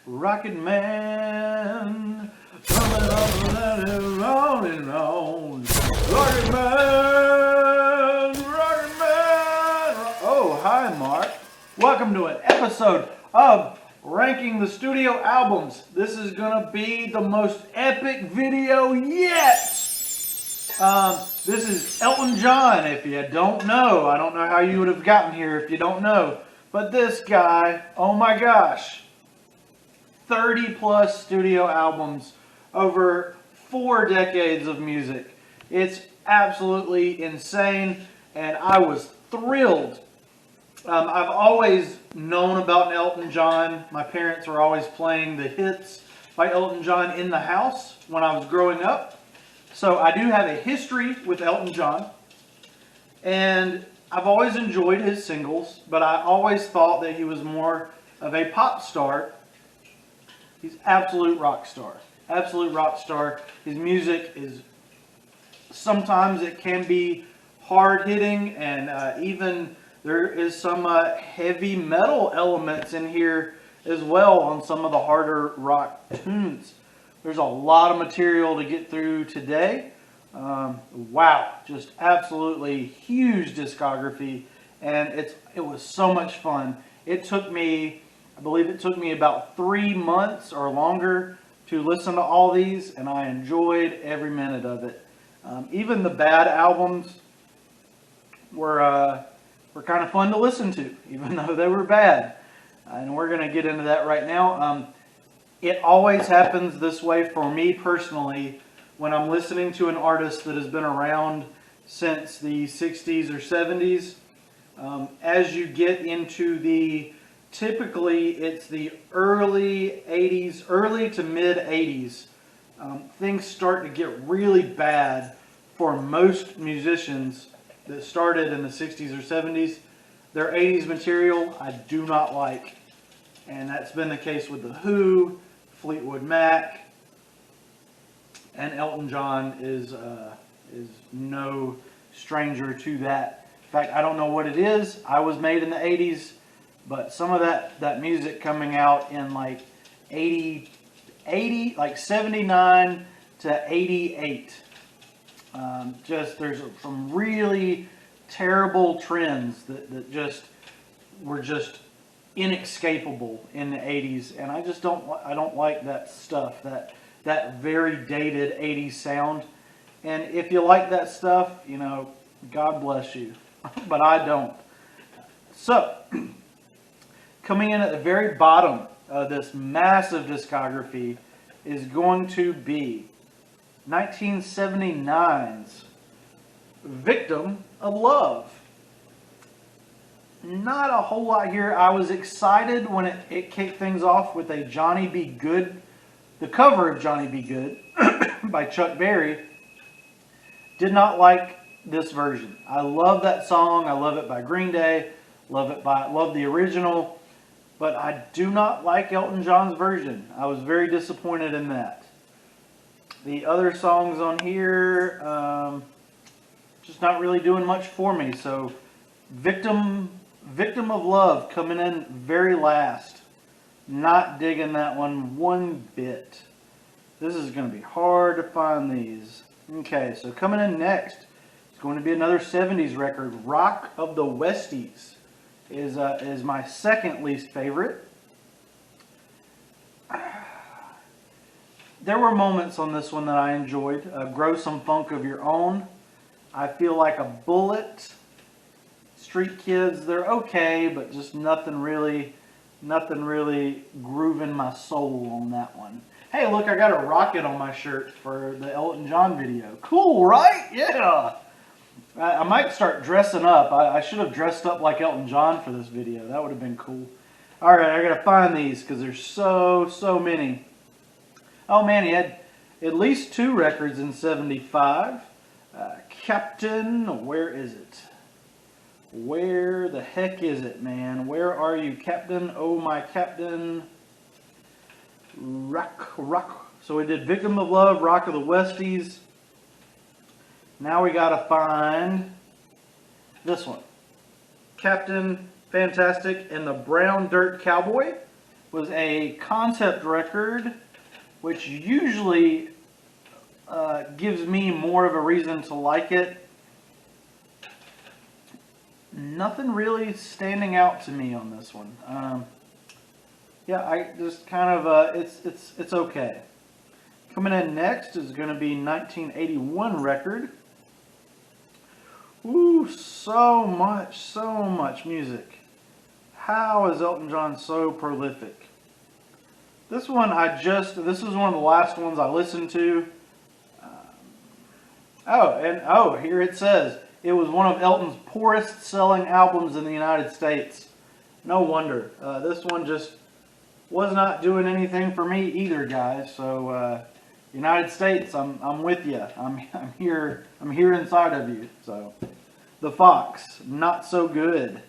Rocket Man, coming up and on and on. Rocket Man, Rocket Man. Oh, hi, Mark. Welcome to an episode of Ranking the Studio Albums. This is gonna be the most epic video yet. This is Elton John. If you don't know, I don't know how you would have gotten here if you don't know. But this guy, oh my gosh, 30 plus studio albums over 4 decades of music. It's absolutely insane, and I was thrilled. I've always known about Elton John. My parents were always playing the hits by Elton John in the house when I was growing up. So I do have a history with Elton John, and I've always enjoyed his singles, but I always thought that he was more of a pop star. He's absolute rock star. Absolute rock star. His music is, sometimes it can be hard hitting, and even there is some heavy metal elements in here as well on some of the harder rock tunes. There's a lot of material to get through today. Wow, just absolutely huge discography, and it was so much fun. It took me, I believe it took me about 3 months or longer to listen to all these, and I enjoyed every minute of it. Even the bad albums were kind of fun to listen to, even though they were bad. And we're going to get into that right now. It always happens this way for me personally when I'm listening to an artist that has been around since the 60s or 70s. As you get into typically it's the early 80s, early to mid 80s, things start to get really bad for most musicians that started in the 60s or 70s. Their 80s material I do not like. And that's been the case with The Who, Fleetwood Mac, and Elton John is no stranger to that. In fact, I don't know what it is. I was made in the 80s, but some of that music coming out in like 79 to 88. Just there's some really terrible trends that just were just inescapable in the 80s, and I don't like that stuff, that very dated 80s sound. And if you like that stuff, you know, God bless you, but I don't. So coming in at the very bottom of this massive discography is going to be 1979's Victim of Love. Not a whole lot here. I was excited when it kicked things off with a Johnny B. Good, the cover of Johnny B. Good by Chuck Berry. Did not like this version. I love that song. I love it by Green Day. Love the original. But I do not like Elton John's version. I was very disappointed in that. The other songs on here, just not really doing much for me. So Victim of Love coming in very last. Not digging that one bit. This is going to be hard to find these. Okay, so coming in next is going to be another 70s record. Rock of the Westies is my second least favorite. There were moments on this one that I enjoyed. Grow Some Funk of Your Own. I Feel Like a Bullet. Street Kids, they're okay, but just nothing really grooving my soul on that one. Hey, look, I got a rocket on my shirt for the Elton John video. Cool, right? Yeah. I might start dressing up. I should have dressed up like Elton John for this video. That would have been cool. All right, I got to find these because there's so many. Oh, man, he had at least 2 records in 75. Captain, where is it? Where the heck is it, man? Where are you, Captain? Oh, my Captain. Rock. So we did Victim of Love, Rock of the Westies. Now we got to find this one. Captain Fantastic and the Brown Dirt Cowboy was a concept record, which usually gives me more of a reason to like it. Nothing really standing out to me on this one. Yeah, I just kind of it's okay. Coming in next is going to be 1981 record. Ooh, so much music. How is Elton John so prolific? This is one of the last ones I listened to. Here it says, it was one of Elton's poorest selling albums in the United States. No wonder. This one just was not doing anything for me either, guys. So, United States, I'm with you. I'm here inside of you. So, The Fox, not so good.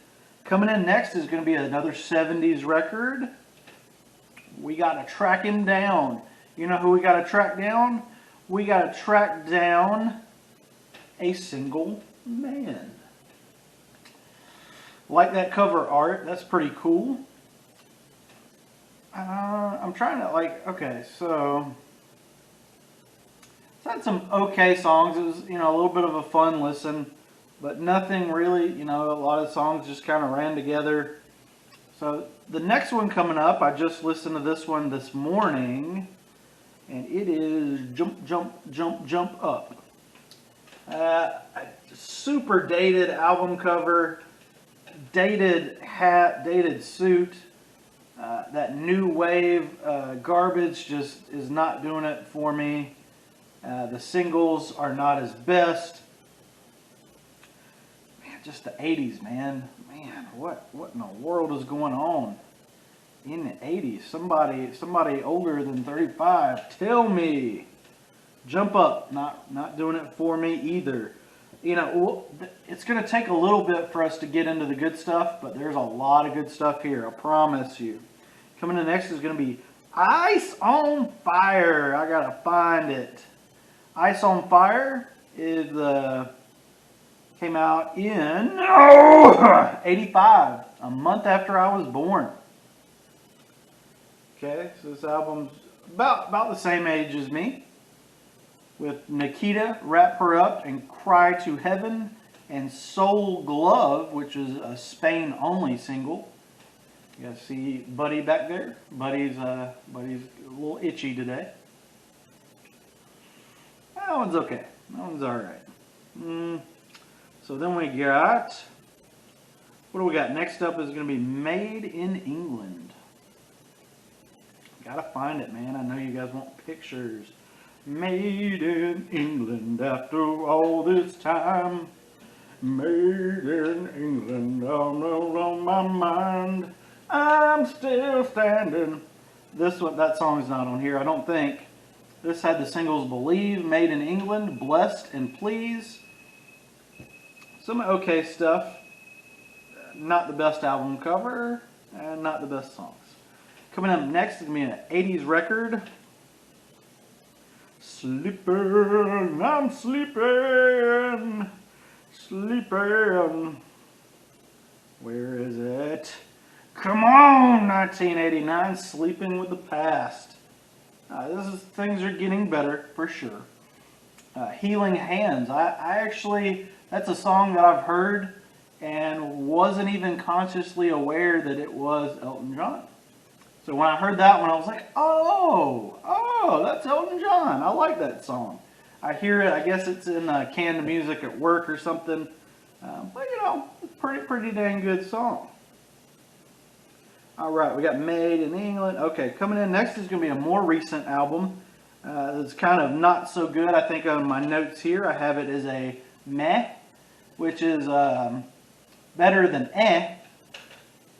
Coming in next is going to be another 70s record. We got to track him down. You know who we got to track down? We got to track down a single man. Like that cover art. That's pretty cool. I'm trying to okay, so it's had some okay songs. It was, a little bit of a fun listen, but nothing really, a lot of songs just kind of ran together. So the next one coming up, I just listened to this one this morning, and it is Jump, Jump, Jump, Jump Up. Super dated album cover, dated hat, dated suit. That new wave garbage just is not doing it for me. The singles are not his best. Man, just the 80s, man. Man, what in the world is going on in the 80s? Somebody older than 35, tell me. Jump Up, not doing it for me either. It's going to take a little bit for us to get into the good stuff, but there's a lot of good stuff here, I promise you. Coming in next is going to be Ice on Fire. I got to find it. Ice on Fire came out in 85, a month after I was born. Okay, so this album's about the same age as me, with Nikita, Wrap Her Up, and Cry to Heaven, and Soul Glove, which is a Spain-only single. You guys see Buddy back there? Buddy's a little itchy today. That one's okay. That one's alright. So then we got, what do we got? Next up is going to be Made in England. Gotta find it, man. I know you guys want pictures. Made in England after all this time. Made in England, all on my mind. I'm still standing. That song's not on here, I don't think. This had the singles Believe, Made in England, Blessed, and Please. Some okay stuff. Not the best album cover, and not the best songs. Coming up next is going to be an 80s record. Sleeping, I'm sleeping, sleeping. Where is it? Come on, 1989, Sleeping with the Past. Things are getting better, for sure. Healing Hands. I actually, that's a song that I've heard and wasn't even consciously aware that it was Elton John. So when I heard that one, I was like, oh, that's Elton John. I like that song. I hear it, I guess it's in canned music at work or something. But it's pretty dang good song. All right, we got Made in England. Okay, coming in next is going to be a more recent album. It's kind of not so good. I think on my notes here, I have it as a meh, which is better than eh,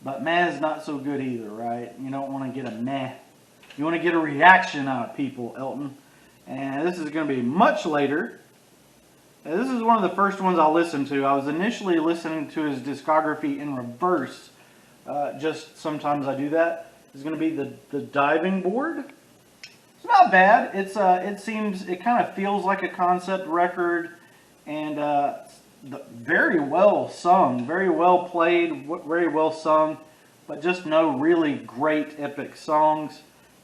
but meh is not so good either, right? You don't want to get a meh. You want to get a reaction out of people, Elton. And this is going to be much later. This is one of the first ones I listened to. I was initially listening to his discography in reverse. Just sometimes I do that. It's going to be the Diving Board. It's not bad. It kind of feels like a concept record, and very well sung, very well played, very well sung. but just no really great epic songs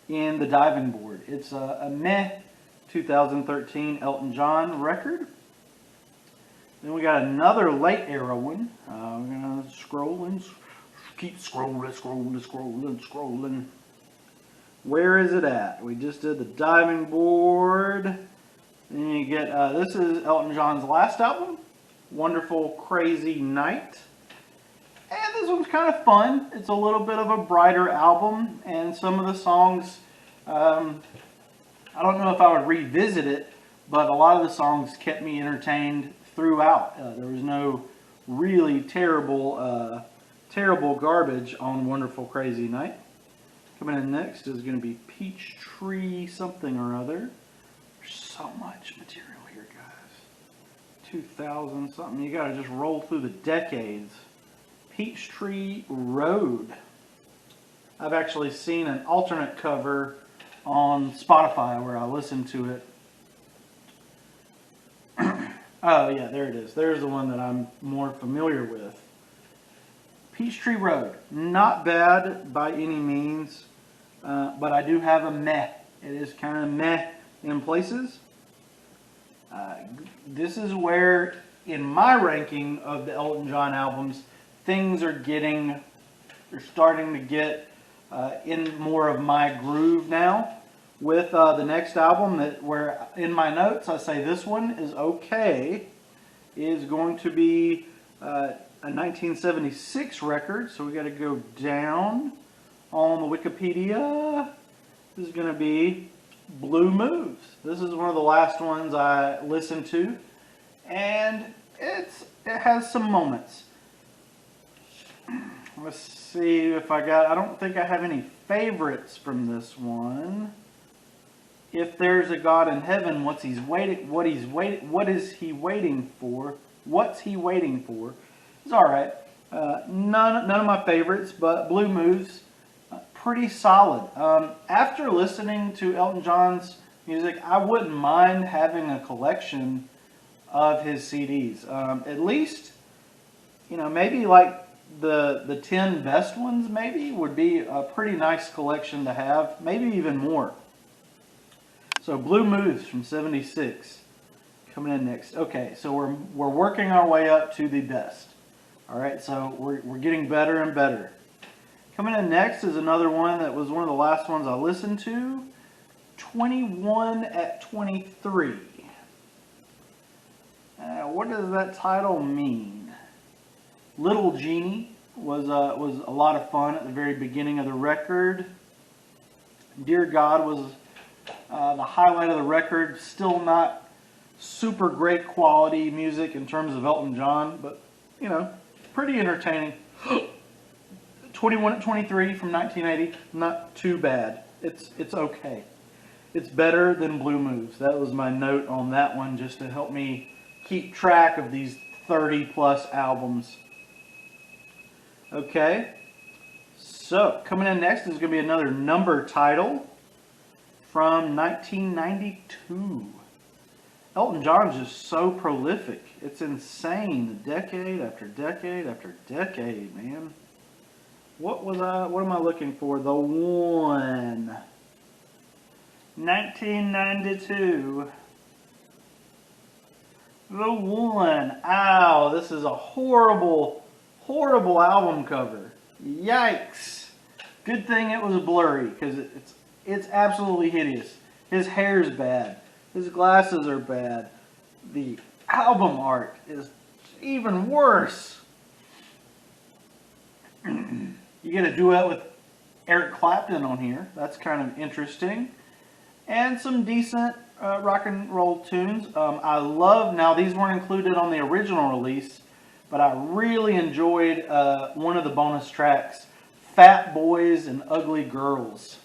in the diving board. It's a meh 2013 Elton John record. Then we got another late era one. We're gonna keep scrolling. Where is it at? We just did the diving board. Then you get, this is Elton John's last album, Wonderful Crazy Night. And this one's kind of fun. It's a little bit of a brighter album, and some of the songs, I don't know if I would revisit it, but a lot of the songs kept me entertained throughout. There was no really terrible garbage on Wonderful Crazy Night. Coming in next is going to be Peachtree something or other. There's so much material here, guys. 2000 something. You got to just roll through the decades. Peachtree Road. I've actually seen an alternate cover on Spotify where I listened to it. Oh yeah, there it is. There's the one that I'm more familiar with. Peachtree Road. Not bad by any means, but I do have a meh. It is kind of meh in places. This is where, in my ranking of the Elton John albums, things are starting to get in more of my groove now. With the next album, where in my notes I say this one is okay, is going to be a 1976 record. So we got to go down on the Wikipedia. This is going to be Blue Moves. This is one of the last ones I listened to, and it has some moments. Let's see if I don't think I have any favorites from this one. If there's a God in heaven, what is he waiting for? What's he waiting for? It's all right. None of my favorites, but Blue Moves, pretty solid. After listening to Elton John's music, I wouldn't mind having a collection of his CDs. At least, maybe like the 10 best ones maybe would be a pretty nice collection to have, maybe even more. So Blue Moves from 76 coming in next. Okay, so we're working our way up to the best. All right, so we're getting better and better. Coming in next is another one that was one of the last ones I listened to. 21 at 23. What does that title mean? Little Genie was a lot of fun at the very beginning of the record. Dear God was the highlight of the record. Still not super great quality music in terms of Elton John, but pretty entertaining. 21 at 23 from 1980, not too bad. It's okay. It's better than Blue Moves. That was my note on that one, just to help me keep track of these 30 plus albums. Okay, so coming in next is going to be another number title from 1992. Elton John's just so prolific. It's insane. Decade after decade after decade, man. What am I looking for? The one. 1992. The one. Ow, this is a horrible, horrible album cover. Yikes. Good thing it was blurry, because it's absolutely hideous. His hair's bad. His glasses are bad. The album art is even worse. You get a duet with Eric Clapton on here. That's kind of interesting. And some decent rock and roll tunes. I love, now these weren't included on the original release, but I really enjoyed one of the bonus tracks, Fat Boys and Ugly Girls.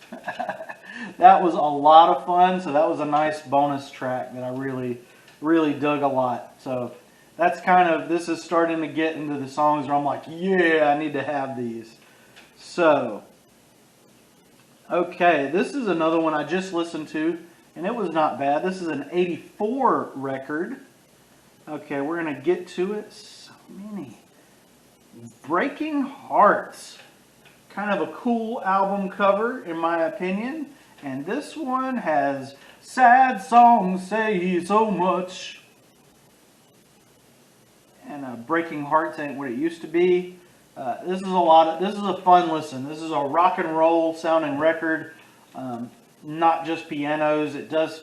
That was a lot of fun, so that was a nice bonus track that I really, really dug a lot. So that's this is starting to get into the songs where I'm like, yeah, I need to have these. So, okay, this is another one I just listened to, and it was not bad. This is an 84 record. Okay, we're going to get to it. So many. Breaking Hearts. Kind of a cool album cover, in my opinion. And this one has sad songs say so much. And Breaking Hearts Ain't What It Used to Be. This is a fun listen. This is a rock and roll sounding record. Not just pianos. It does,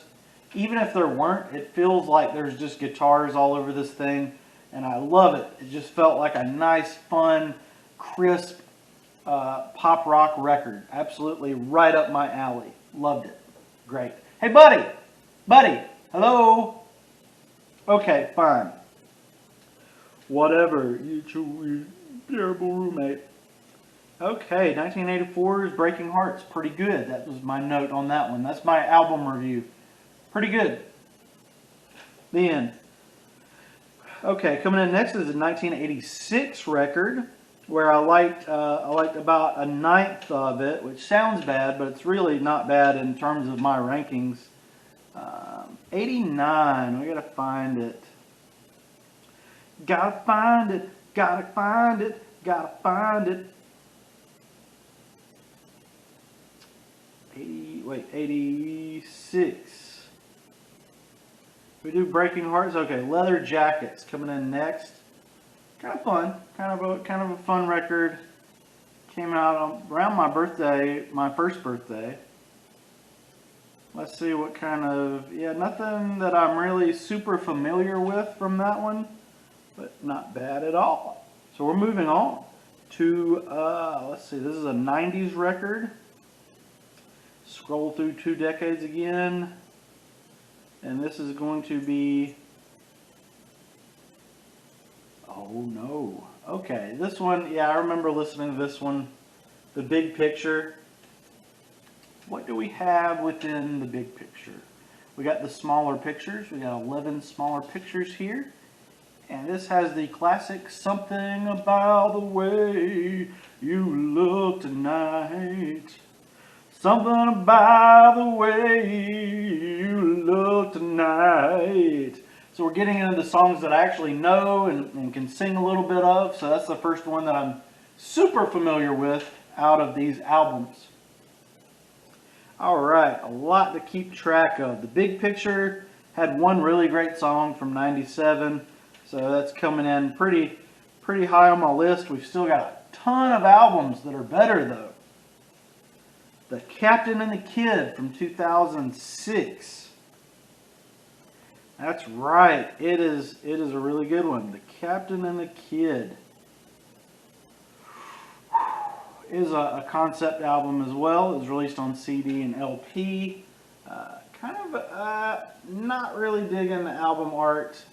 even if there weren't, it feels like there's just guitars all over this thing. And I love it. It just felt like a nice, fun, crisp pop rock record. Absolutely right up my alley. Loved it. Great. Hey, buddy. Buddy. Hello. Okay, fine. Whatever. You terrible roommate. Okay, 1984's Breaking Hearts. Pretty good. That was my note on that one. That's my album review. Pretty good. The end. Okay, coming in next is a 1986 record where I liked about a ninth of it, which sounds bad, but it's really not bad in terms of my rankings. 89. We gotta find it. Gotta find it. Gotta find it. Gotta find it. 86. We do Breaking Hearts. Okay, Leather Jackets coming in next. Kind of fun. Kind of a fun record. Came out around my birthday, my first birthday. Let's see what kind of, nothing that I'm really super familiar with from that one, but not bad at all. So we're moving on to, let's see, this is a 90s record. Scroll through 2 decades again. And this is going to be, oh no. Okay, this one, I remember listening to this one. The Big Picture. What do we have within the big picture? We got the smaller pictures. We got 11 smaller pictures here. And this has the classic Something About the Way You Look Tonight. Something about the way you look tonight. So we're getting into the songs that I actually know and can sing a little bit of. So that's the first one that I'm super familiar with out of these albums. Alright, a lot to keep track of. The Big Picture had one really great song from 97. So that's coming in pretty high on my list. We've still got a ton of albums that are better though. The Captain and the Kid from 2006. That's right. It is a really good one. The Captain and the Kid is a concept album as well. It was released on CD and LP. Not really digging the album art.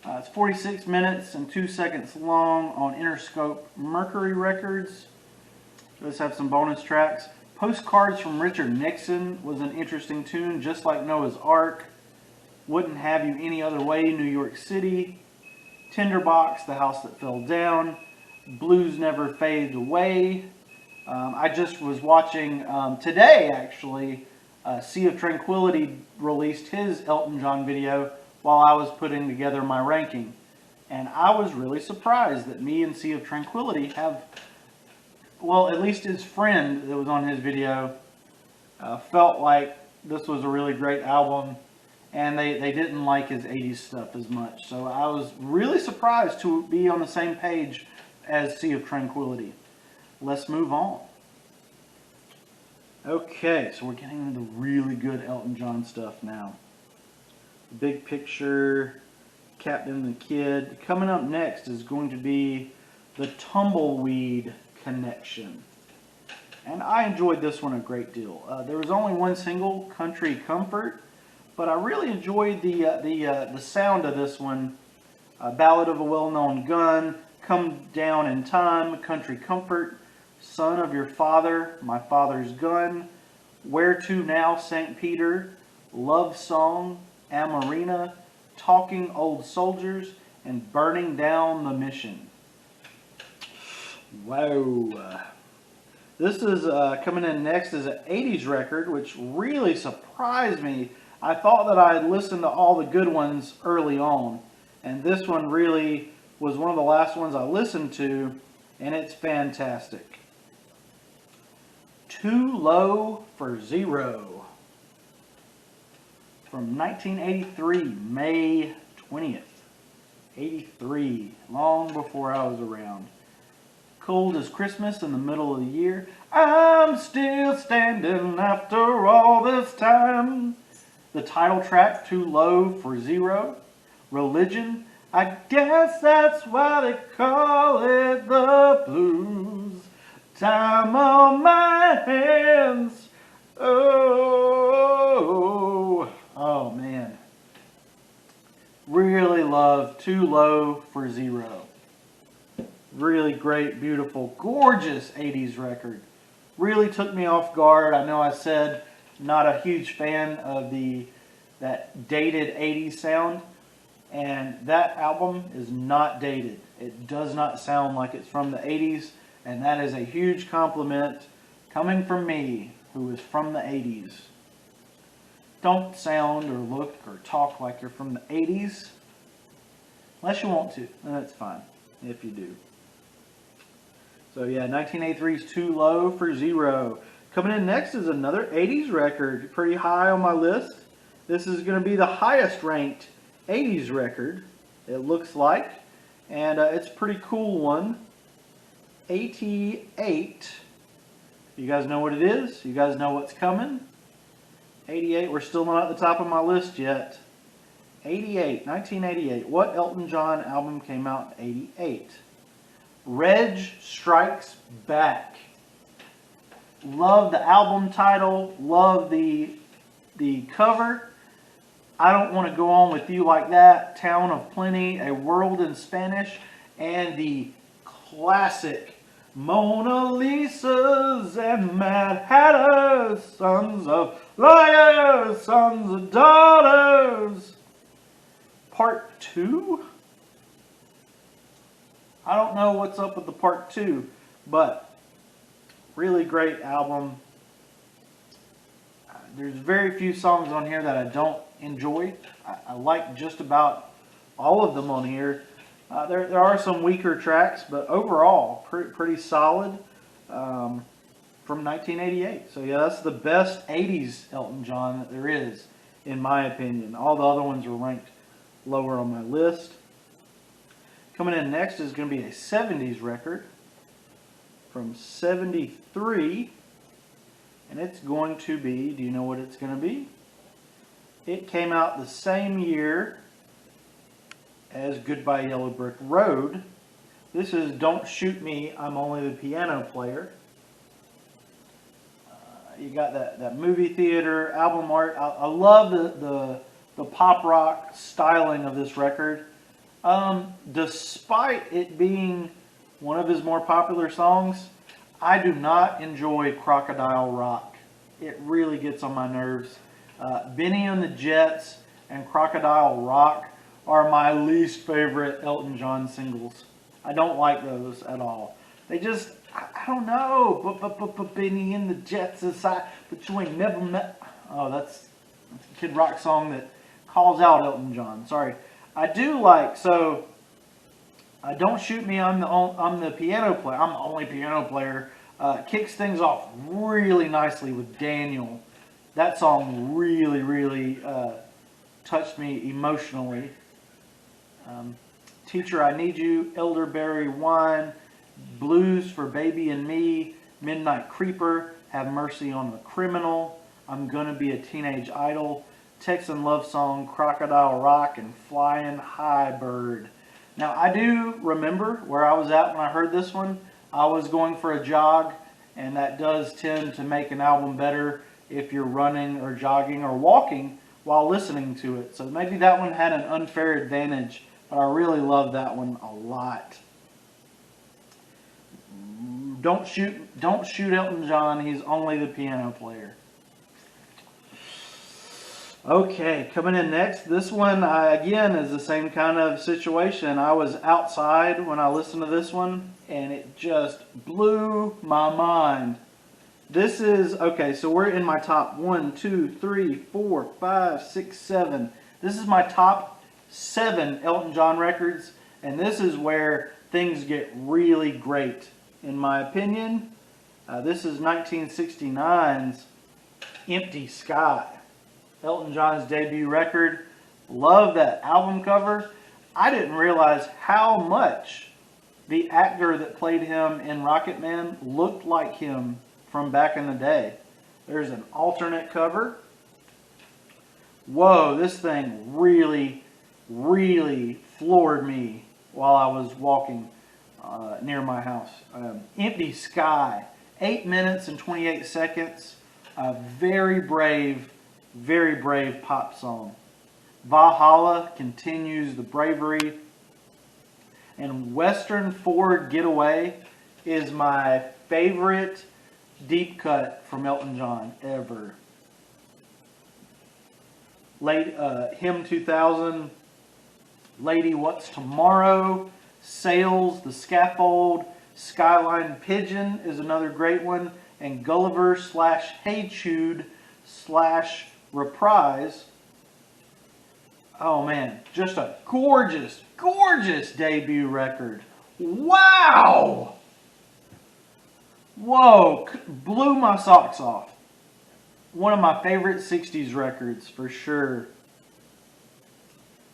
It's 46 minutes and 2 seconds long on Interscope Mercury Records. Let's have some bonus tracks. Postcards from Richard Nixon was an interesting tune, just like Noah's Ark. Wouldn't Have You Any Other Way, New York City. Tinderbox, The House That Fell Down. Blues Never Fades Away. I just was watching today, actually, Sea of Tranquility released his Elton John video while I was putting together my ranking. And I was really surprised that me and Sea of Tranquility have, well, at least his friend that was on his video felt like this was a really great album, and they didn't like his 80s stuff as much. So I was really surprised to be on the same page as Sea of Tranquility. Let's move on. Okay, so we're getting into really good Elton John stuff now. Big Picture, Captain and the Kid. Coming up next is going to be the Tumbleweed Connection. And I enjoyed this one a great deal. There was only one single, Country Comfort, but I really enjoyed the sound of this one. Ballad of a Well-Known Gun, Come Down in Time, Country Comfort, Son of Your Father, My Father's Gun, Where To Now, St. Peter, Love Song, Amarina, Talking Old Soldiers, and Burning Down the Mission. Wow. This is coming in next is an 80s record, which really surprised me. I thought that I had listened to all the good ones early on, and this one really was one of the last ones I listened to, and it's fantastic. Too Low for Zero from 1983, May 20th. 83, long before I was around. Cold as Christmas in the middle of the year. I'm still standing after all this time. The title track, Too Low for Zero. Religion, I guess that's why they call it the blues. Time on my hands. Oh man. Really love Too Low for Zero. Really great, beautiful, gorgeous 80s record. Really took me off guard. I know I said not a huge fan of that dated 80s sound. And that album is not dated. It does not sound like it's from the 80s. And that is a huge compliment coming from me, who is from the 80s. Don't sound or look or talk like you're from the 80s. Unless you want to. And that's fine if you do. So yeah, 1983's Too Low for Zero. Coming in next is another 80s record. Pretty high on my list. This is going to be the highest ranked 80s record, it looks like. And it's a pretty cool one. 88. You guys know what it is? You guys know what's coming? 88, we're still not at the top of my list yet. 88, 1988. What Elton John album came out in 88? Reg Strikes Back. Love the album title. Love the cover. I Don't Want to Go On With You Like That. Town of Plenty. A World in Spanish. And the classic Mona Lisas and Mad Hatters. Sons of liars. Sons of daughters. Part 2? I don't know what's up with the part 2, but really great album. There's very few songs on here that I don't enjoy. I like just about all of them on here. There are some weaker tracks, but overall, pretty solid from 1988. So yeah, that's the best 80s Elton John that there is, in my opinion. All the other ones were ranked lower on my list. Coming in next is going to be a 70s record from 73. And it's going to be, do you know what it's going to be? It came out the same year as Goodbye Yellow Brick Road. This is Don't Shoot Me, I'm Only the Piano Player. You got that movie theater, album art. I love the pop rock styling of this record. Despite it being one of his more popular songs, I do not enjoy Crocodile Rock. It really gets on my nerves. Benny and the Jets and Crocodile Rock are my least favorite Elton John singles. I don't like those at all. They just, I don't know. But Benny and the Jets aside, but you ain't never met. Oh, that's a Kid Rock song that calls out Elton John. Sorry. I do like, so Don't Shoot Me, I'm the piano player. I'm the only piano player. Kicks things off really nicely with Daniel. That song really, really touched me emotionally. Teacher, I Need You, Elderberry Wine, Blues for Baby and Me, Midnight Creeper, Have Mercy on the Criminal, I'm Gonna Be a Teenage Idol, Texan Love Song, Crocodile Rock, and Flying High Bird. Now, I do remember where I was at when I heard this one. I was going for a jog, and that does tend to make an album better if you're running or jogging or walking while listening to it. So maybe that one had an unfair advantage, but I really love that one a lot. Don't shoot Elton John, he's only the piano player. Okay, coming in next, this one again is the same kind of situation. I was outside when I listened to this one, and it just blew my mind. This is, okay, so we're in my top 1, 2, 3, 4, 5, 6, 7. This is my top 7 Elton John records, and this is where things get really great, in my opinion. This is 1969's Empty Sky. Elton John's debut record. Love that album cover. I didn't realize how much the actor that played him in Rocket Man looked like him from back in the day. There's an alternate cover. Whoa, this thing really, really floored me while I was walking near my house. Empty Sky, 8 minutes and 28 seconds. A very brave pop song. Valhalla continues the bravery. And Western Ford Getaway is my favorite deep cut from Elton John ever. Hymn 2000, Lady What's Tomorrow, Sails, The Scaffold, Skyline Pigeon is another great one, and Gulliver / Hey Jude / Reprise. Oh man, just a gorgeous, gorgeous debut record. Wow! Whoa, blew my socks off. One of my favorite 60s records for sure.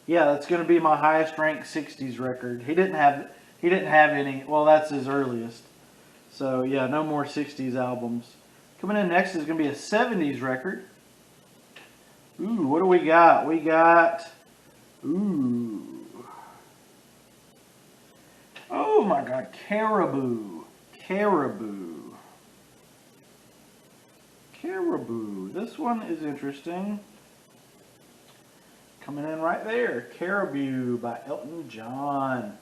Yeah, that's going to be my highest ranked 60s record. He didn't have any. Well, that's his earliest. So, yeah, no more 60s albums. Coming in next is going to be a 70s record. Ooh, what do we got? We got ooh. Oh my God, Caribou. This one is interesting. Coming in right there. Caribou by Elton John.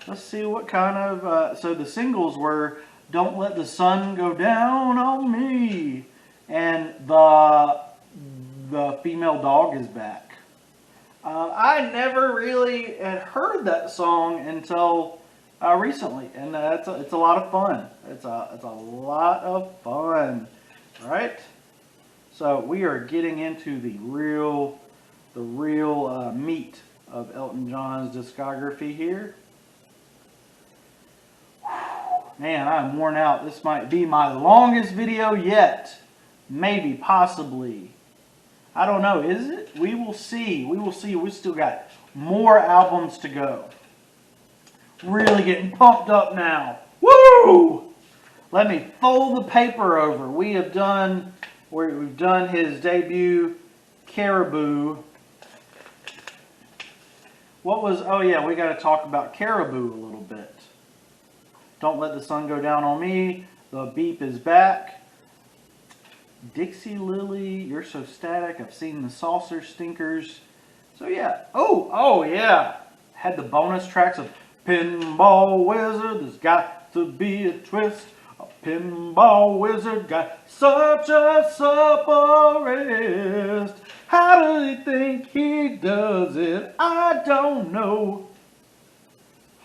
Let's see what kind of... so the singles were Don't Let the Sun Go Down on Me. And the Female Dog Is Back. I never really had heard that song until recently. And it's a lot of fun. It's a lot of fun. All right? So we are getting into the real meat of Elton John's discography here. Man, I'm worn out. This might be my longest video yet. Maybe, possibly. I don't know. Is it? We will see. We still got more albums to go. Really getting pumped up now. Woo! Let me fold the paper over. We've done his debut, Caribou. Oh yeah, we got to talk about Caribou a little bit. Don't Let the Sun Go Down on Me. The Beep Is Back. Dixie Lily, You're So Static. I've Seen the Saucer Stinkers. So yeah. Oh yeah. Had the bonus tracks of Pinball Wizard, There's Got to Be a Twist. A pinball wizard got such a supper wrist. How does he think he does it? I don't know.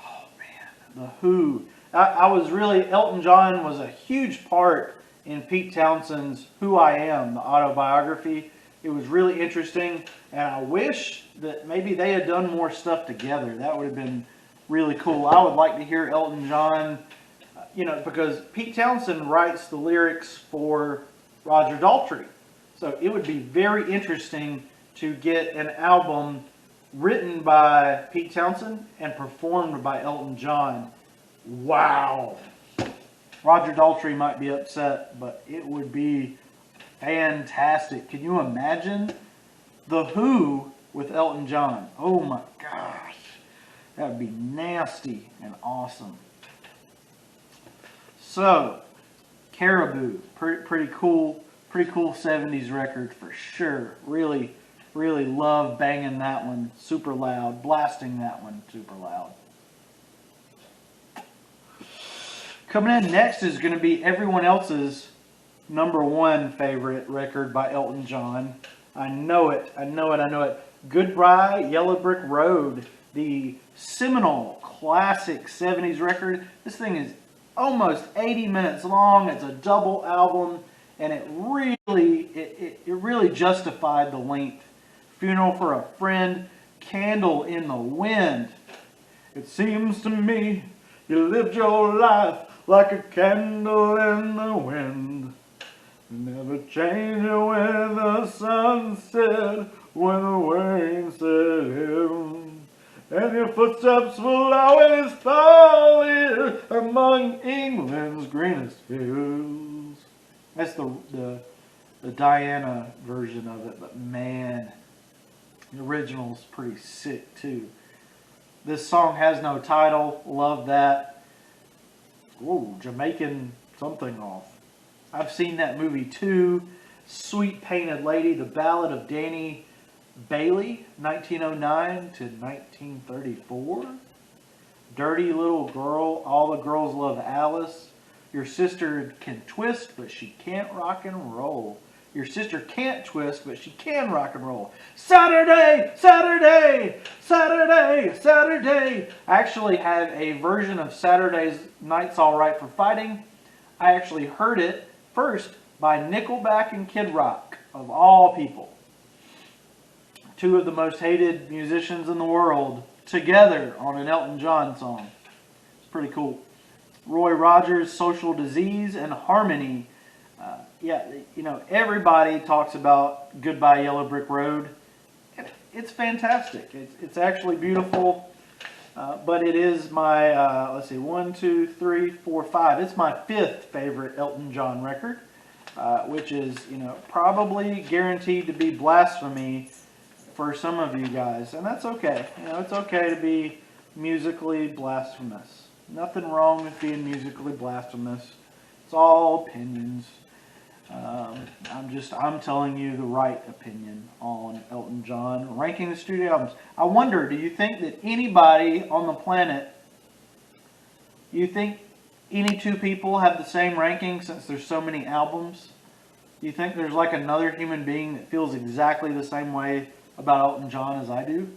Oh man, The Who. Elton John was a huge part in Pete Townshend's Who I Am, the autobiography. It was really interesting, and I wish that maybe they had done more stuff together. That would have been really cool. I would like to hear Elton John, because Pete Townshend writes the lyrics for Roger Daltrey. So it would be very interesting to get an album written by Pete Townshend and performed by Elton John. Wow. Roger Daltrey might be upset, but it would be fantastic. Can you imagine The Who with Elton John? Oh my gosh. That would be nasty and awesome. So, Caribou, pretty cool 70s record for sure. Really love banging that one super loud, blasting that one super loud. Coming in next is going to be everyone else's #1 favorite record by Elton John. I know it. Goodbye, Yellow Brick Road, the seminal classic 70s record. This thing is almost 80 minutes long. It's a double album, and it really justified the length. Funeral for a Friend, Candle in the Wind. It seems to me you lived your life like a candle in the wind. Never change when the sun set, when the rain set in. And your footsteps will always follow among England's greenest hills. That's the Diana version of it, but man, the original's pretty sick too. This song has no title. Love that. Whoa, Jamaican something off. I've seen that movie too. Sweet Painted Lady, The Ballad of Danny Bailey, 1909 to 1934. Dirty Little Girl, All the Girls Love Alice. Your sister can twist, but she can't rock and roll. Your sister can't twist, but she can rock and roll. Saturday, Saturday, Saturday, Saturday. I actually have a version of Saturday's Night's All Right for Fighting. I actually heard it first by Nickelback and Kid Rock, of all people. Two of the most hated musicians in the world together on an Elton John song. It's pretty cool. Roy Rogers, Social Disease and Harmony. Yeah, you know, everybody talks about Goodbye Yellow Brick Road. It's fantastic. It's actually beautiful. But it is my, let's see, 1, 2, 3, 4, 5. It's my 5th favorite Elton John record, which is, you know, probably guaranteed to be blasphemy for some of you guys. And that's okay. You know, it's okay to be musically blasphemous. Nothing wrong with being musically blasphemous. It's all opinions. I'm telling you the right opinion on Elton John. Ranking the studio albums. I wonder, do you think that anybody on the planet, you think any two people have the same ranking since there's so many albums? Do you think there's like another human being that feels exactly the same way about Elton John as I do?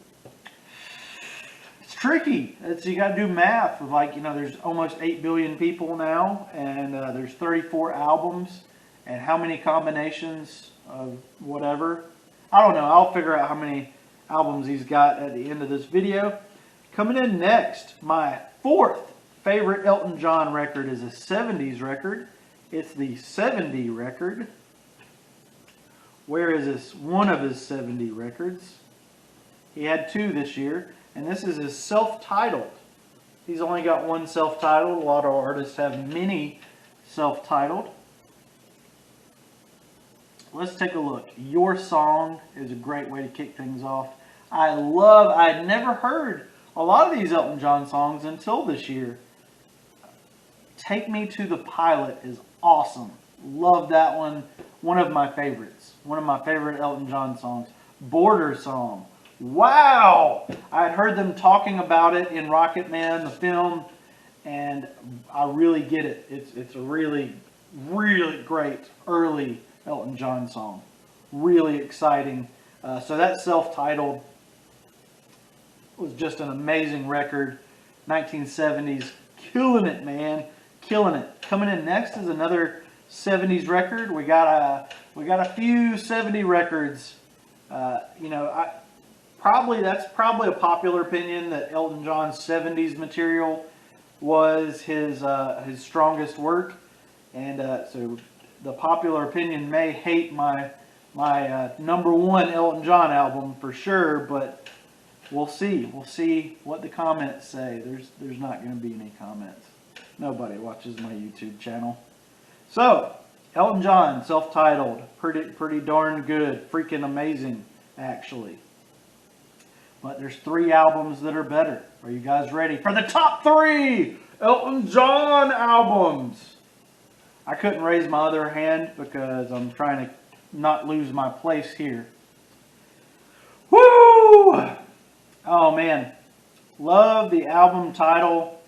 It's tricky. You got to do math. Like, you know, there's almost 8 billion people now, and there's 34 albums. And how many combinations of whatever. I don't know. I'll figure out how many albums he's got at the end of this video. Coming in next, my 4th favorite Elton John record is a 70s record. It's the 70 record. Where is this? One of his 70 records. He had 2 this year. And this is his self-titled. He's only got one self-titled. A lot of artists have many self-titled. Let's take a look. Your Song is a great way to kick things off. I'd never heard a lot of these Elton John songs until this year. Take Me to the Pilot is awesome. Love that one. One of my favorites. One of my favorite Elton John songs. Border Song. Wow! I had heard them talking about it in Rocket Man, the film, and I really get it. It's a really, really great early Elton John song. Really exciting. So that self-titled was just an amazing record. 1970s. Killing it, man. Killing it. Coming in next is another 70s record. We got a few 70 records. You know, that's probably a popular opinion that Elton John's 70s material was his strongest work. And so the popular opinion may hate my number 1 Elton John album for sure, but we'll see. We'll see what the comments say. There's not going to be any comments. Nobody watches my YouTube channel. So, Elton John, self-titled, pretty darn good, freaking amazing, actually. But there's 3 albums that are better. Are you guys ready for the top 3 Elton John albums? I couldn't raise my other hand because I'm trying to not lose my place here. Woo! Oh man. Love the album title.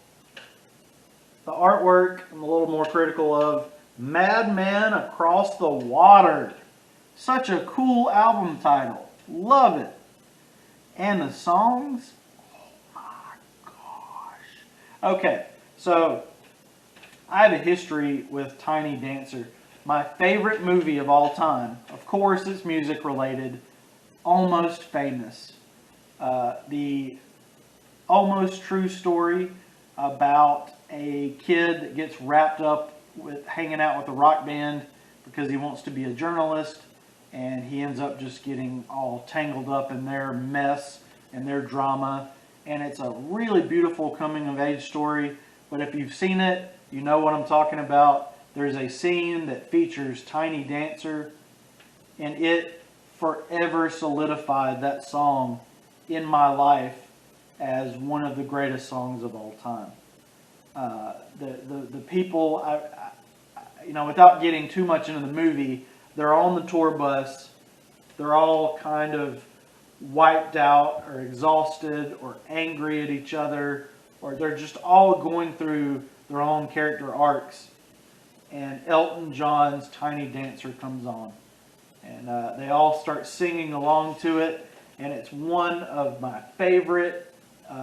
The artwork I'm a little more critical of. Madman Across the Water. Such a cool album title. Love it. And the songs? Oh my gosh. Okay, so I have a history with Tiny Dancer. My favorite movie of all time. Of course, it's music related. Almost Famous. The almost true story about a kid that gets wrapped up with hanging out with a rock band because he wants to be a journalist, and he ends up just getting all tangled up in their mess and their drama. And it's a really beautiful coming of age story. But if you've seen it, you know what I'm talking about. There's a scene that features Tiny Dancer, and it forever solidified that song in my life as one of the greatest songs of all time. The people, without getting too much into the movie, they're on the tour bus. They're all kind of wiped out or exhausted or angry at each other, or they're just all going through their own character arcs. And Elton John's Tiny Dancer comes on. And they all start singing along to it. And it's one of my favorite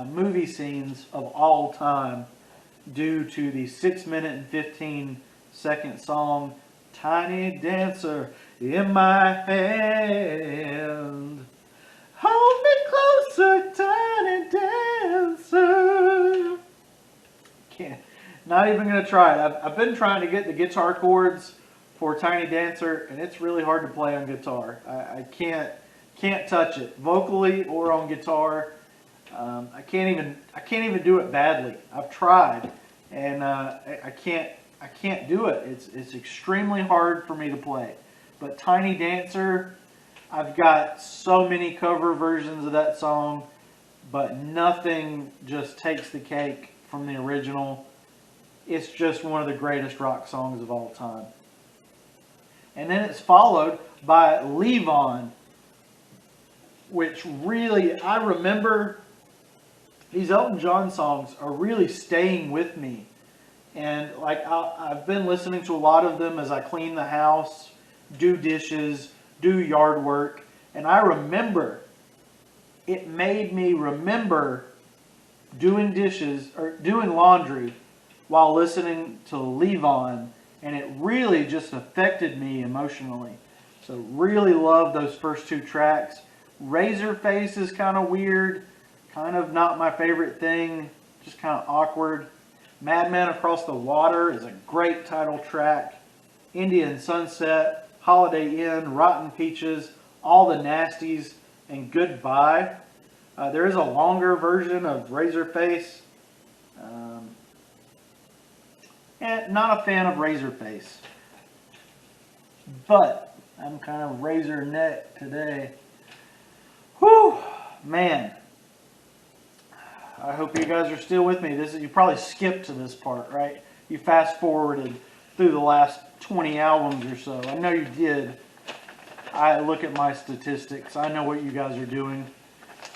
movie scenes of all time due to the 6-minute and 15-second song, Tiny Dancer in my hand. Hold me closer, tiny dancer. Not even going to try it. I've been trying to get the guitar chords for Tiny Dancer, and it's really hard to play on guitar. I can't touch it vocally or on guitar. I can't even do it badly. I've tried, and I can't do it. It's extremely hard for me to play. But Tiny Dancer, I've got so many cover versions of that song, but nothing just takes the cake from the original. It's just one of the greatest rock songs of all time. And then it's followed by Leave On, which really, I remember these Elton John songs are really staying with me. And I've been listening to a lot of them as I clean the house, do dishes, do yard work. And I remember, it made me remember doing dishes or doing laundry while listening to Leave On. And it really just affected me emotionally. So really love those first two tracks. Razor Face is kind of weird. Kind of not my favorite thing. Just kind of awkward. Madman Across the Water is a great title track. Indian Sunset, Holiday Inn, Rotten Peaches, All the Nasties, and Goodbye. There is a longer version of Razor Face. And not a fan of Razor Face. But I'm kind of razor neck today. Whew, man. I hope you guys are still with me. You probably skipped to this part, right? You fast forwarded through the last 20 albums or so. I know you did. I look at my statistics. I know what you guys are doing.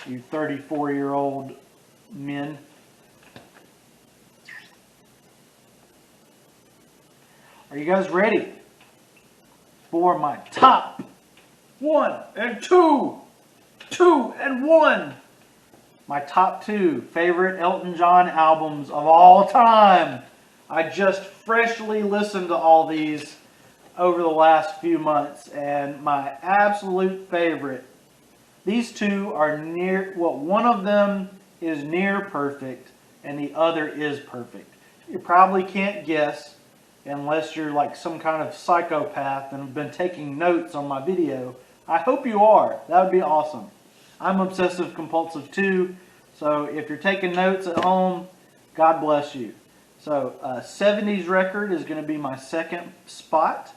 You 34-year-old men. Are you guys ready for my top 1 and 2? 2 and 1. My top 2 favorite Elton John albums of all time. I just freshly listened to all these over the last few months, and my absolute favorite. These two are one of them is near perfect, and the other is perfect. You probably can't guess unless you're like some kind of psychopath and have been taking notes on my video. I hope you are. That would be awesome. I'm obsessive compulsive too, so if you're taking notes at home, God bless you. So 70s record is going to be my second spot.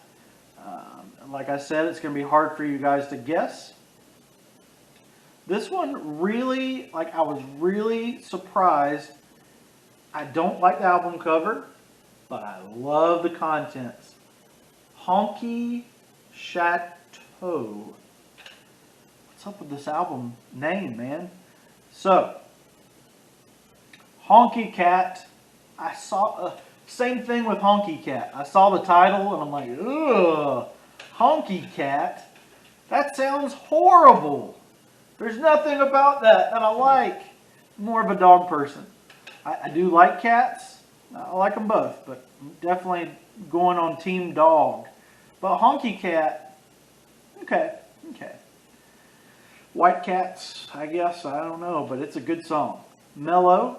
Like I said, it's going to be hard for you guys to guess. This one really, I was really surprised. I don't like the album cover, but I love the contents. Honky Chateau. What's up with this album name, man? So, Honky Cat. I saw, same thing with Honky Cat. I saw the title and I'm like, ugh, Honky Cat? That sounds horrible. There's nothing about that I like. I'm more of a dog person. I do like cats. I like them both, but I'm definitely going on team dog. But Honky Cat, okay. White Cats, I guess, I don't know, but it's a good song. Mellow,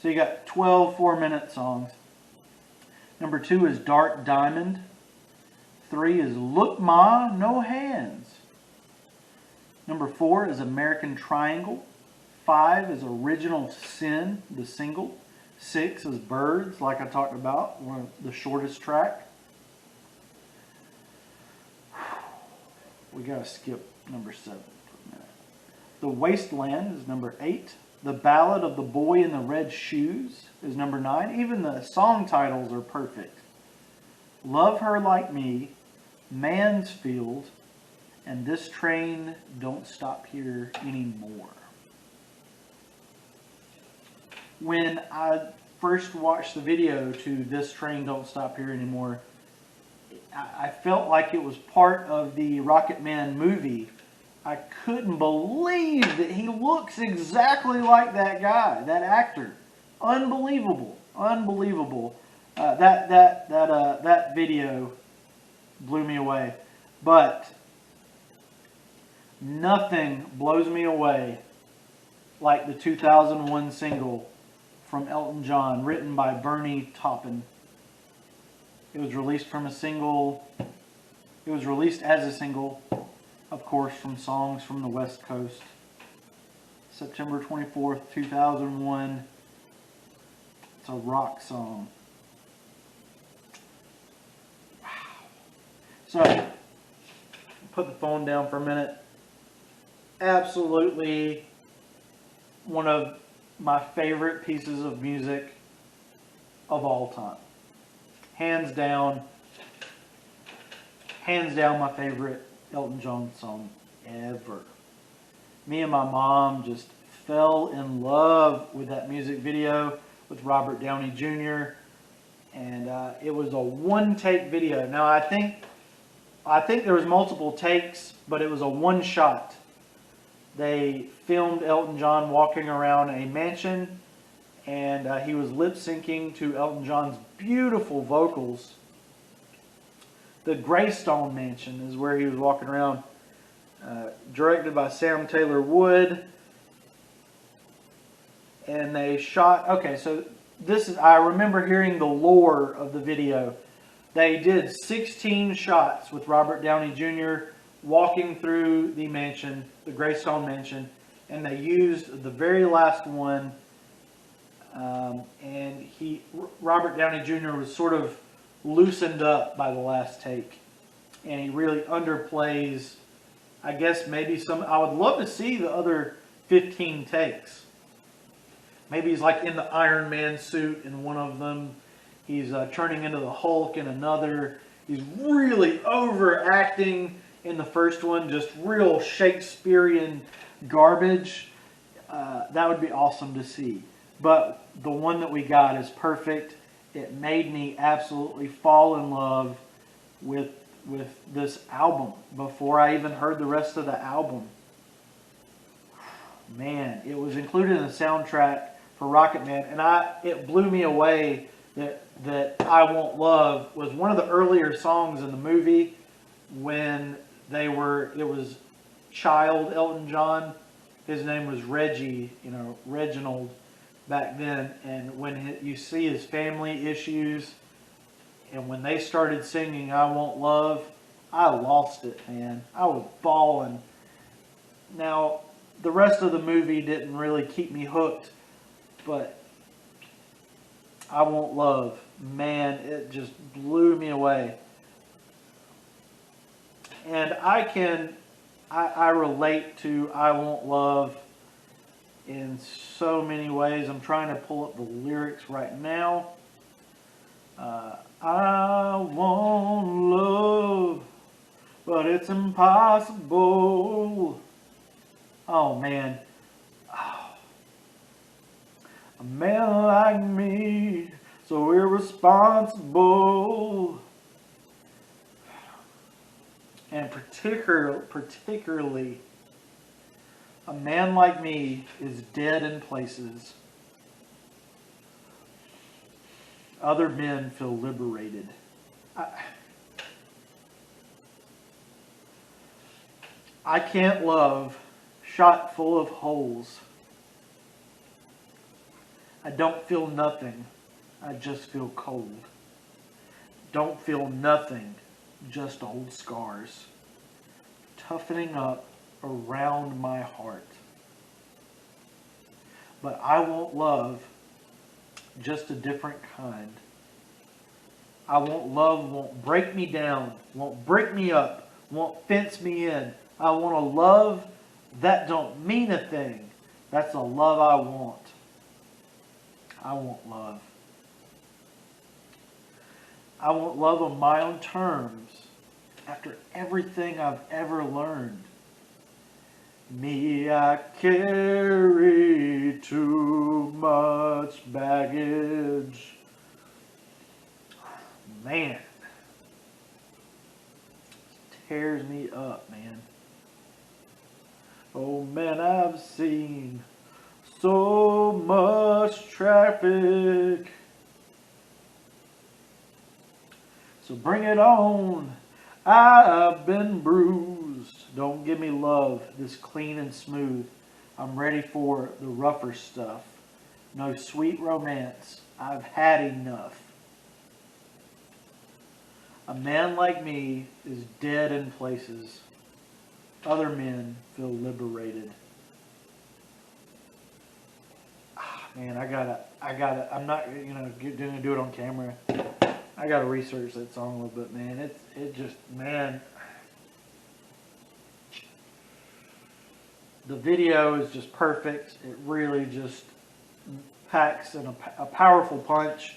So you got 12 4-minute songs. Number 2 is Dark Diamond. 3 is Look Ma, No Hands. Number 4 is American Triangle. 5 is Original Sin, the single. 6 is Birds, like I talked about, one of the shortest track. We gotta skip number 7 for a minute. The Wasteland is number 8. The Ballad of the Boy in the Red Shoes is number 9. Even the song titles are perfect. Love Her Like Me, Mansfield, and This Train Don't Stop Here Anymore. When I first watched the video to This Train Don't Stop Here Anymore, I felt like it was part of the Rocket Man movie. I couldn't believe that he looks exactly like that guy, that actor. Unbelievable, unbelievable. That video blew me away. But nothing blows me away like the 2001 single from Elton John, written by Bernie Taupin. It was released from a single. It was released as a single, of course, from Songs from the West Coast. September 24th, 2001. It's a rock song. Wow. So, put the phone down for a minute. Absolutely one of my favorite pieces of music of all time. Hands down my favorite Elton John song ever. Me and my mom just fell in love with that music video with Robert Downey Jr. And it was a one-take video. Now I think there was multiple takes, but it was a one shot. They filmed Elton John walking around a mansion, and he was lip syncing to Elton John's beautiful vocals. The Greystone Mansion is where he was walking around. Directed by Sam Taylor Wood. And they shot, okay, so this is, I remember hearing the lore of the video. They did 16 shots with Robert Downey Jr. walking through the mansion, the Greystone Mansion, and they used the very last one. And Robert Downey Jr. was sort of loosened up by the last take, and he really underplays. I guess maybe I would love to see the other 15 takes. Maybe he's like in the Iron Man suit in one of them. He's turning into the Hulk in another. He's really overacting in the first one, just real Shakespearean garbage. That would be awesome to see. But the one that we got is perfect. It made me absolutely fall in love with this album before I even heard the rest of the album. Man, it was included in the soundtrack for Rocket Man, and it blew me away that I Won't Love was one of the earlier songs in the movie when it was child Elton John. His name was Reggie, Reginald back then, and when you see his family issues, and when they started singing I Won't Love, I lost it, man. I was bawling. Now, the rest of the movie didn't really keep me hooked, but I Won't Love, man, it just blew me away. And I relate to I Won't Love in so many ways. I'm trying to pull up the lyrics right now. I want love, but it's impossible. Oh, man. Oh. A man like me, so irresponsible. And particularly, a man like me is dead in places. Other men feel liberated. I can't love shot full of holes. I don't feel nothing, I just feel cold. Don't feel nothing, just old scars, toughening up around my heart. But I want love, just a different kind. I want love, won't break me down, won't break me up, won't fence me in. I want a love that don't mean a thing. That's a love I want. I want love. I want love on my own terms, after everything I've ever learned. Me, I carry too much baggage. Man, tears me up, man. Oh man, I've seen so much traffic. So bring it on. I've been bruised. Don't give me love this clean and smooth. I'm ready for the rougher stuff. No sweet romance. I've had enough. A man like me is dead in places. Other men feel liberated. Man, I gotta, I'm not, gonna do it on camera. I gotta research that song a little bit, man. Man. The video is just perfect. It really just packs in a powerful punch.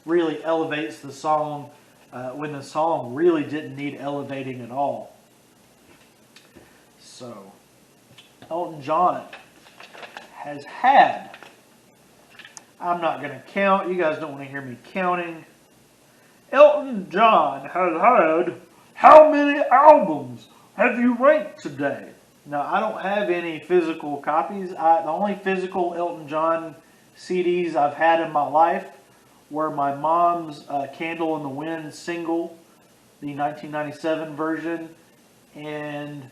Really elevates the song when the song really didn't need elevating at all. So, Elton John has had, I'm not going to count. You guys don't want to hear me counting. Elton John has had, how many albums have you ranked today? Now, I don't have any physical copies. The only physical Elton John CDs I've had in my life were my mom's Candle in the Wind single, the 1997 version, and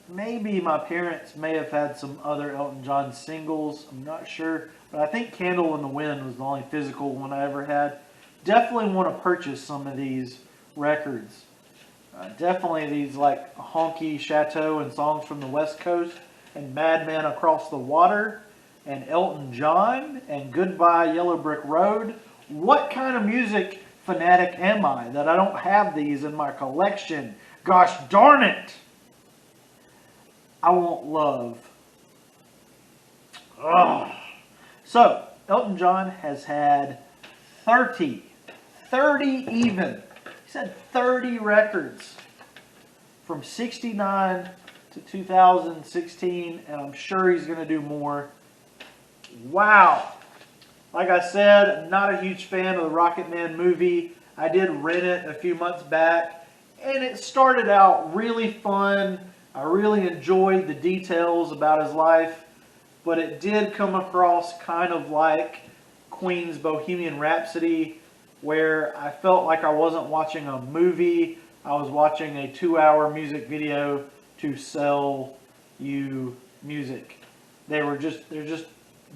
maybe my parents may have had some other Elton John singles. I'm not sure. But I think Candle in the Wind was the only physical one I ever had. Definitely want to purchase some of these records. Definitely these like Honky Chateau and Songs from the West Coast and Madman Across the Water and Elton John and Goodbye Yellow Brick Road. What kind of music fanatic am I that I don't have these in my collection? Gosh darn it! I want love. Ugh. So, Elton John has had 30 even. He said 30 records from 69 to 2016, and I'm sure he's going to do more. Wow. Like I said, I'm not a huge fan of the Rocket Man movie. I did rent it a few months back, and it started out really fun. I really enjoyed the details about his life, but it did come across kind of like Queen's Bohemian Rhapsody, where I felt like I wasn't watching a movie. I was watching a 2-hour music video to sell you music. They're just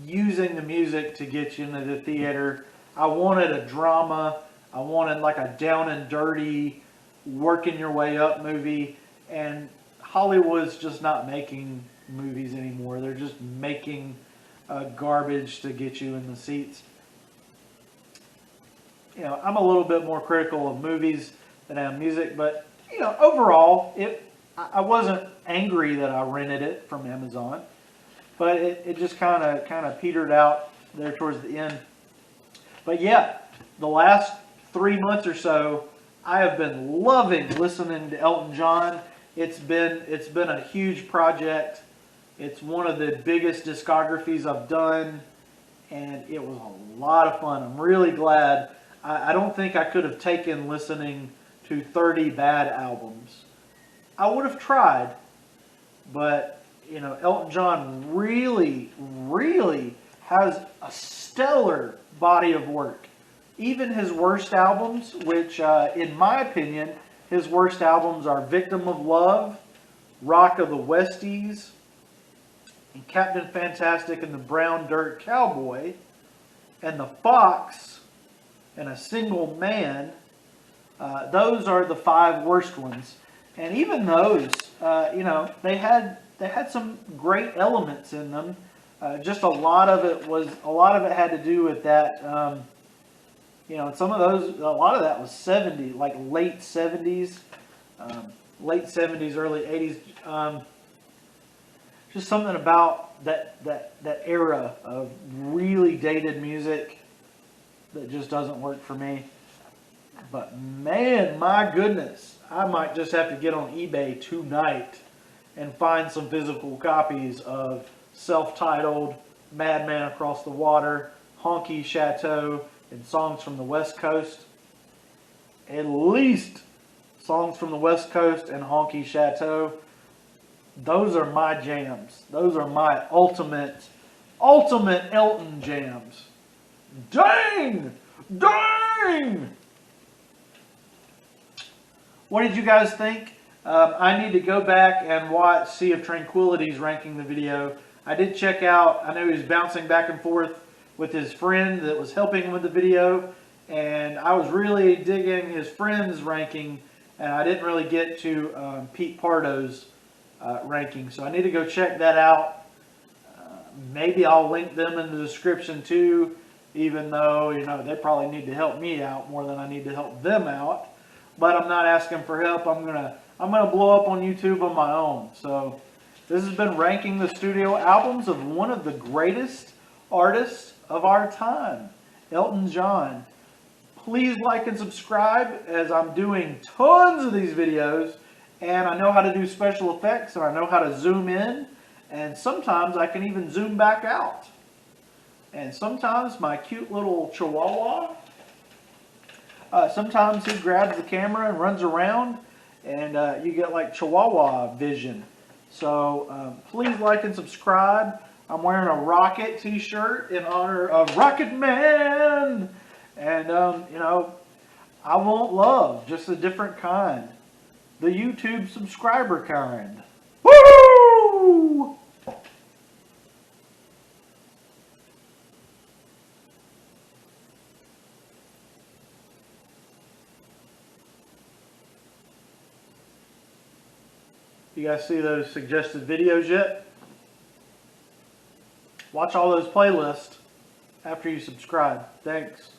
using the music to get you into the theater. I wanted a drama. I wanted like a down and dirty, working your way up movie, and Hollywood's just not making movies anymore. They're just making garbage to get you in the seats. I'm a little bit more critical of movies than I am music, but overall, I wasn't angry that I rented it from Amazon, but it just kind of petered out there towards the end. But yeah, the last 3 months or so, I have been loving listening to Elton John. It's been a huge project. It's one of the biggest discographies I've done, and it was a lot of fun. I'm really glad. I don't think I could have taken listening to 30 bad albums. I would have tried, but Elton John really, really has a stellar body of work. Even his worst albums, which in my opinion, his worst albums are Victim of Love, Rock of the Westies, and Captain Fantastic and the Brown Dirt Cowboy, and the Fox, and A Single Man. Those are the 5 worst ones. And even those, they had some great elements in them. Just a lot of it had to do with that. Some of those, a lot of that was 70, like late 70s, early 80s. Just something about that era of really dated music that just doesn't work for me. But man, my goodness, I might just have to get on eBay tonight and find some physical copies of Self-Titled, Madman Across the Water, Honky Chateau, and Songs from the West Coast. At least Songs from the West Coast and Honky Chateau. Those are my jams. Those are my ultimate Elton jams. Dang! Dang! What did you guys think? I need to go back and watch Sea of Tranquility's ranking the video. I did check out, I know he was bouncing back and forth with his friend that was helping him with the video, and I was really digging his friend's ranking, and I didn't really get to Pete Pardo's ranking, so I need to go check that out. Maybe I'll link them in the description too, even though they probably need to help me out more than I need to help them out. But I'm not asking for help. I'm gonna blow up on YouTube on my own. So this has been ranking the studio albums of one of the greatest artists of our time, Elton John. Please like and subscribe, as I'm doing tons of these videos, and I know how to do special effects, and I know how to zoom in, and sometimes I can even zoom back out. And sometimes my cute little chihuahua, sometimes he grabs the camera and runs around, and you get like chihuahua vision. So please like and subscribe. I'm wearing a Rocket t-shirt in honor of Rocket Man. And, I want love, just a different kind. The YouTube subscriber kind. Woo! You guys see those suggested videos yet? Watch all those playlists after you subscribe. Thanks.